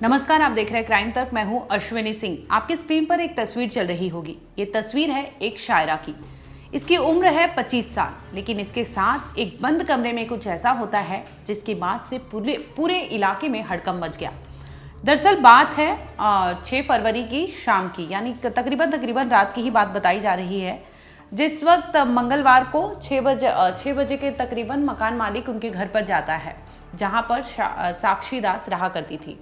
नमस्कार, आप देख रहे हैं क्राइम तक। मैं हूं अश्विनी सिंह। आपकी स्क्रीन पर एक तस्वीर चल रही होगी। ये तस्वीर है एक शायरा की। इसकी उम्र है 25 साल, लेकिन इसके साथ एक बंद कमरे में कुछ ऐसा होता है जिसकी बात से पूरे इलाके में हड़कंप मच गया। दरअसल बात है 6 फरवरी की शाम की, यानी तकरीबन रात की ही बात बताई जा रही है। जिस वक्त मंगलवार को 6 बजे के तकरीबन मकान मालिक उनके घर पर जाता है, जहां पर साक्षी दास रहा करती थी।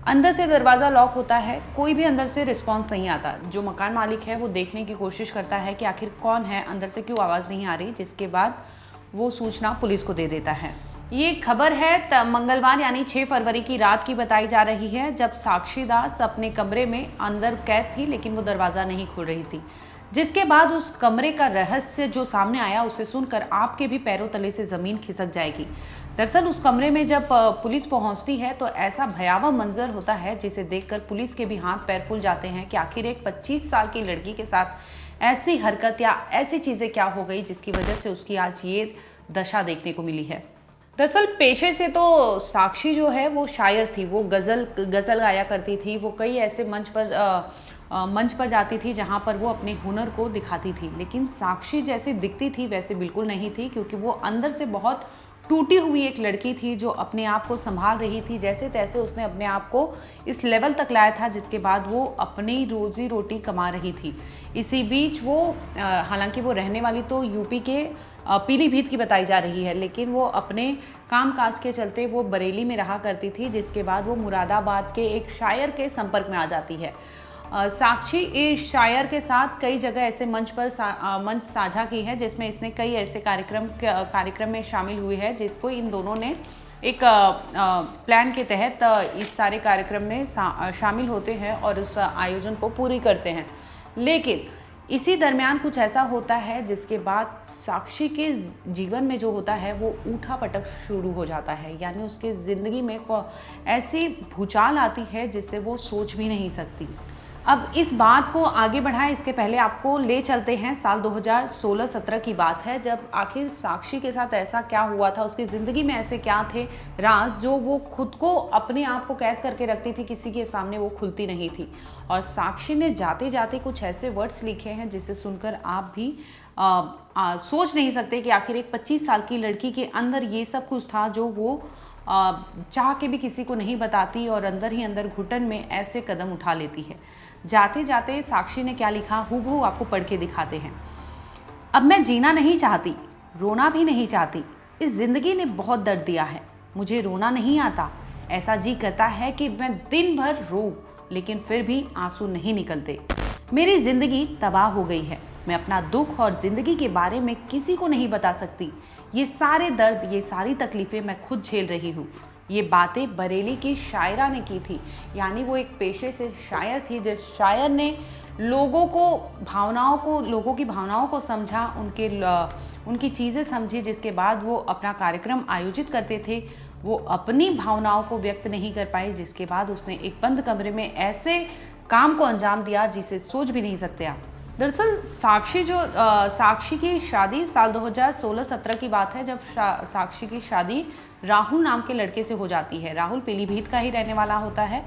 अंदर से दरवाज़ा लॉक होता है, कोई भी अंदर से रिस्पांस नहीं आता। जो मकान मालिक है वो देखने की कोशिश करता है कि आखिर कौन है, अंदर से क्यों आवाज़ नहीं आ रही, जिसके बाद वो सूचना पुलिस को दे देता है। ये खबर है मंगलवार यानी 6 फरवरी की रात की बताई जा रही है, जब साक्षी दास अपने कमरे में अंदर कैद थी, लेकिन वो दरवाज़ा नहीं खोल रही थी। जिसके बाद उस कमरे का रहस्य जो सामने आया, उसे सुनकर आपके भी पैरों तले से ज़मीन खिसक जाएगी। दरअसल उस कमरे में जब पुलिस पहुंचती है तो ऐसा भयावह मंजर होता है जिसे देखकर पुलिस के भी हाथ पैर फूल जाते हैं कि आखिर एक 25 साल की लड़की के साथ ऐसी हरकत या ऐसी चीज़ें क्या हो गई जिसकी वजह से उसकी आज ये दशा देखने को मिली है। दरअसल पेशे से तो साक्षी जो है वो शायर थी, वो गज़ल गाया करती थी। वो कई ऐसे मंच पर जाती थी जहाँ पर वो अपने हुनर को दिखाती थी, लेकिन साक्षी जैसी दिखती थी वैसे बिल्कुल नहीं थी, क्योंकि वो अंदर से बहुत टूटी हुई एक लड़की थी जो अपने आप को संभाल रही थी। जैसे तैसे उसने अपने आप को इस लेवल तक लाया था जिसके बाद वो अपनी रोजी रोटी कमा रही थी। इसी बीच वो हालांकि वो रहने वाली तो यूपी के पीलीभीत की बताई जा रही है, लेकिन वो अपने काम काज के चलते वो बरेली में रहा करती थी, जिसके बाद वो मुरादाबाद के एक शायर के संपर्क में आ जाती है। साक्षी इस शायर के साथ कई जगह ऐसे मंच साझा की है, जिसमें इसने कई ऐसे कार्यक्रम में शामिल हुई है, जिसको इन दोनों ने एक प्लान के तहत इस सारे कार्यक्रम में शामिल होते हैं और उस आयोजन को पूरी करते हैं। लेकिन इसी दरमियान कुछ ऐसा होता है जिसके बाद साक्षी के जीवन में जो होता है वो ऊठा पटक शुरू हो जाता है, यानी उसके ज़िंदगी में ऐसी भूचाल आती है जिससे वो सोच भी नहीं सकती। अब इस बात को आगे बढ़ाएं इसके पहले आपको ले चलते हैं साल 2016-17 की बात है, जब आखिर साक्षी के साथ ऐसा क्या हुआ था, उसकी ज़िंदगी में ऐसे क्या थे राज जो वो खुद को अपने आप को कैद करके रखती थी, किसी के सामने वो खुलती नहीं थी। और साक्षी ने जाते जाते कुछ ऐसे वर्ड्स लिखे हैं जिसे सुनकर आप भी सोच नहीं सकते कि आखिर एक 25 साल की लड़की के अंदर ये सब कुछ था जो वो चाह के भी किसी को नहीं बताती और अंदर ही अंदर घुटन में ऐसे कदम उठा लेती है। जाते जाते साक्षी ने क्या लिखा, हूबहू आपको पढ़ के दिखाते हैं। अब मैं जीना नहीं चाहती, रोना भी नहीं चाहती। इस जिंदगी ने बहुत दर्द दिया है, मुझे रोना नहीं आता। ऐसा जी करता है कि मैं दिन भर रो, लेकिन फिर भी आंसू नहीं निकलते। मेरी जिंदगी तबाह हो गई है। मैं अपना दुख और जिंदगी के बारे में किसी को नहीं बता सकती। ये सारे दर्द, ये सारी तकलीफें मैं खुद झेल रही हूँ। ये बातें बरेली की शायरा ने की थी, यानी वो एक पेशे से शायर थी। जिस शायर ने लोगों की भावनाओं को समझा, उनकी चीज़ें समझी, जिसके बाद वो अपना कार्यक्रम आयोजित करते थे। वो अपनी भावनाओं को व्यक्त नहीं कर पाई, जिसके बाद उसने एक बंद कमरे में ऐसे काम को अंजाम दिया जिसे सोच भी नहीं सकते आप। दरअसल साक्षी की शादी साल 2016-17 की बात है, जब साक्षी की शादी राहुल नाम के लड़के से हो जाती है। राहुल पीलीभीत का ही रहने वाला होता है।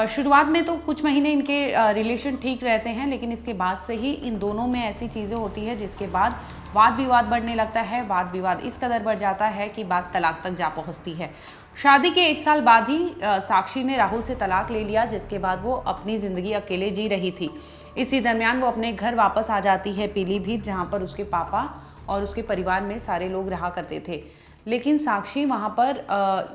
शुरुआत में तो कुछ महीने इनके रिलेशन ठीक रहते हैं, लेकिन इसके बाद से ही इन दोनों में ऐसी चीज़ें होती है जिसके बाद वाद विवाद बढ़ने लगता है। वाद विवाद इस कदर बढ़ जाता है कि बात तलाक तक जा पहुंचती है। शादी के 1 साल बाद ही साक्षी ने राहुल से तलाक ले लिया, जिसके बाद वो अपनी ज़िंदगी अकेले जी रही थी। इसी दरमियान वो अपने घर वापस आ जाती है पीलीभीत, जहाँ पर उसके पापा और उसके परिवार में सारे लोग रहा करते थे। लेकिन साक्षी वहाँ पर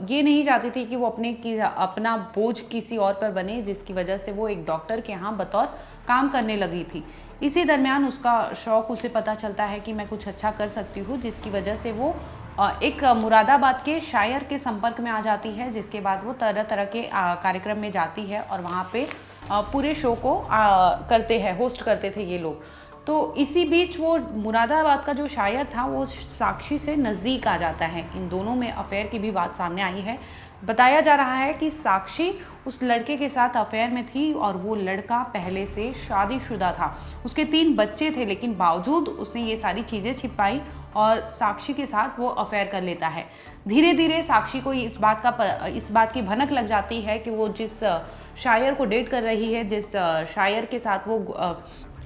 ये नहीं चाहती थी कि वो अपना बोझ किसी और पर बने, जिसकी वजह से वो एक डॉक्टर के यहाँ बतौर काम करने लगी थी। इसी दरमियान उसका शौक़ उसे पता चलता है कि मैं कुछ अच्छा कर सकती हूँ, जिसकी वजह से वो एक मुरादाबाद के शायर के संपर्क में आ जाती है, जिसके बाद वो तरह तरह के कार्यक्रम में जाती है और वहाँ पे पूरे शो को होस्ट करते थे ये लोग। तो इसी बीच वो मुरादाबाद का जो शायर था वो साक्षी से नज़दीक आ जाता है। इन दोनों में अफेयर की भी बात सामने आई है। बताया जा रहा है कि साक्षी उस लड़के के साथ अफेयर में थी और वो लड़का पहले से शादीशुदा था। उसके 3 बच्चे थे, लेकिन बावजूद उसने ये सारी चीज़ें छिपाई और साक्षी के साथ वो अफेयर कर लेता है। धीरे धीरे साक्षी को इस बात की भनक लग जाती है कि वो जिस शायर को डेट कर रही है, जिस शायर के साथ वो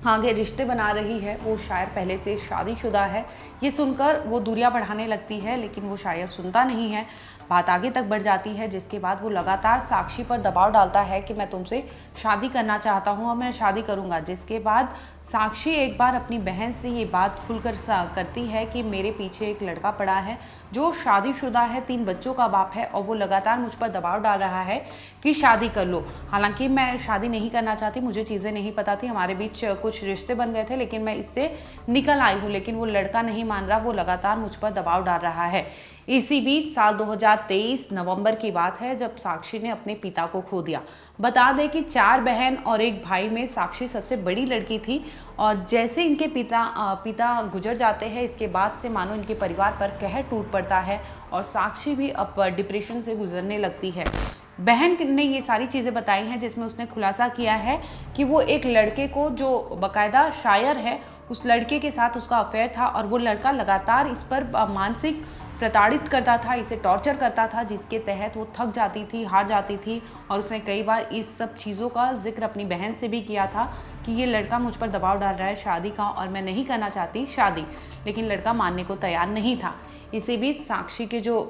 आगे रिश्ते बना रही है, वो शायर पहले से शादीशुदा है। ये सुनकर वो दूरियां बढ़ाने लगती है, लेकिन वो शायर सुनता नहीं है। बात आगे तक बढ़ जाती है, जिसके बाद वो लगातार साक्षी पर दबाव डालता है कि मैं तुमसे शादी करना चाहता हूँ और मैं शादी करूँगा। जिसके बाद साक्षी एक बार अपनी बहन से ये बात खुलकर करती है कि मेरे पीछे एक लड़का पड़ा है जो शादीशुदा है, 3 बच्चों का बाप है, और वो लगातार मुझ पर दबाव डाल रहा है कि शादी कर लो। हालांकि मैं शादी नहीं करना चाहती, मुझे चीज़ें नहीं पता थी, हमारे बीच कुछ रिश्ते बन गए थे, लेकिन मैं इससे निकल आई हूँ। लेकिन वो लड़का नहीं मान रहा, वो लगातार मुझ पर दबाव डाल रहा है। इसी बीच साल 2023 नवंबर की बात है, जब साक्षी ने अपने पिता को खो दिया। बता दें कि 4 बहन और 1 भाई में साक्षी सबसे बड़ी लड़की थी, और जैसे इनके पिता गुजर जाते हैं, इसके बाद से मानो इनके परिवार पर कहर टूट पड़ता है और साक्षी भी अब डिप्रेशन से गुजरने लगती है। बहन ने ये सारी चीज़ें बताई हैं, जिसमें उसने खुलासा किया है कि वो एक लड़के को, जो बाकायदा शायर है, उस लड़के के साथ उसका अफेयर था, और वो लड़का लगातार इस पर मानसिक प्रताड़ित करता था, इसे टॉर्चर करता था, जिसके तहत वो थक जाती थी, हार जाती थी। और उसने कई बार इस सब चीज़ों का जिक्र अपनी बहन से भी किया था कि ये लड़का मुझ पर दबाव डाल रहा है शादी का, और मैं नहीं करना चाहती शादी, लेकिन लड़का मानने को तैयार नहीं था। इसी बीच साक्षी के जो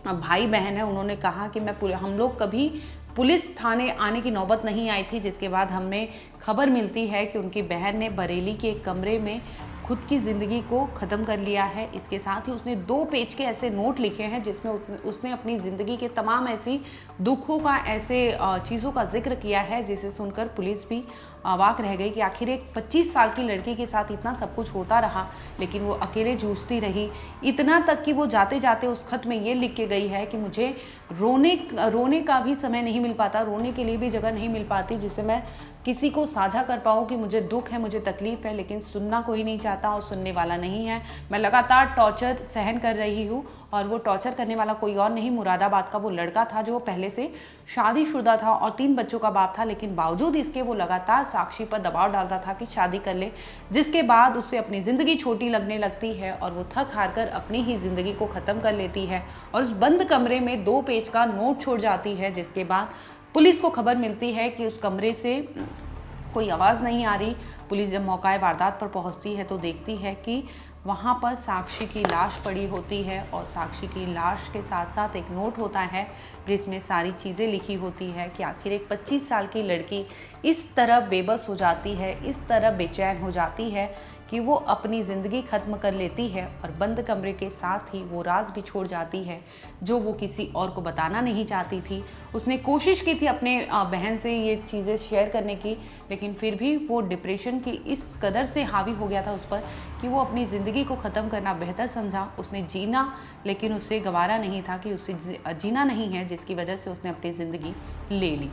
भाई बहन है, उन्होंने कहा कि हम लोग कभी पुलिस थाने आने की नौबत नहीं आई थी। जिसके बाद हमें खबर मिलती है कि उनकी बहन ने बरेली के एक कमरे में खुद की ज़िंदगी को ख़त्म कर लिया है। इसके साथ ही उसने 2 पेज के ऐसे नोट लिखे हैं, जिसमें उसने अपनी ज़िंदगी के तमाम ऐसी दुखों का, ऐसे चीज़ों का जिक्र किया है, जिसे सुनकर पुलिस भी अवाक रह गई कि आखिर एक 25 साल की लड़की के साथ इतना सब कुछ होता रहा, लेकिन वो अकेले जूझती रही। इतना तक कि वो जाते जाते उस खत में ये लिख के गई है कि मुझे रोने का भी समय नहीं मिल पाता, रोने के लिए भी जगह नहीं मिल पाती, जिससे मैं किसी को साझा कर पाऊँ कि मुझे दुख है, मुझे तकलीफ़ है, लेकिन सुनना कोई नहीं चाहता और सुनने वाला नहीं है। मैं लगातार टॉर्चर सहन कर रही हूँ, और वो टॉर्चर करने वाला कोई और नहीं, मुरादाबाद का वो लड़का था, जो पहले से शादीशुदा था और 3 बच्चों का बाप था। लेकिन बावजूद इसके वो लगातार साक्षी पर दबाव डालता था कि शादी कर ले, जिसके बाद उसे अपनी ज़िंदगी छोटी लगने लगती है और वो थक हार कर अपनी ही ज़िंदगी को ख़त्म कर लेती है और उस बंद कमरे में 2 पेज का नोट छोड़ जाती है। जिसके बाद पुलिस को खबर मिलती है कि उस कमरे से कोई आवाज़ नहीं आ रही। पुलिस जब मौका वारदात पर पहुंचती है तो देखती है कि वहाँ पर साक्षी की लाश पड़ी होती है, और साक्षी की लाश के साथ साथ एक नोट होता है जिसमें सारी चीज़ें लिखी होती है कि आखिर एक 25 साल की लड़की इस तरह बेबस हो जाती है, इस तरह बेचैन हो जाती है कि वो अपनी ज़िंदगी ख़त्म कर लेती है, और बंद कमरे के साथ ही वो राज भी छोड़ जाती है जो वो किसी और को बताना नहीं चाहती थी। उसने कोशिश की थी अपने बहन से ये चीज़ें शेयर करने की, लेकिन फिर भी वो डिप्रेशन की इस कदर से हावी हो गया था उस पर कि वो अपनी ज़िंदगी को ख़त्म करना बेहतर समझा। उसने जीना, लेकिन उसे गवारा नहीं था कि उसे जीना नहीं है, जिसकी वजह से उसने अपनी ज़िंदगी ले ली।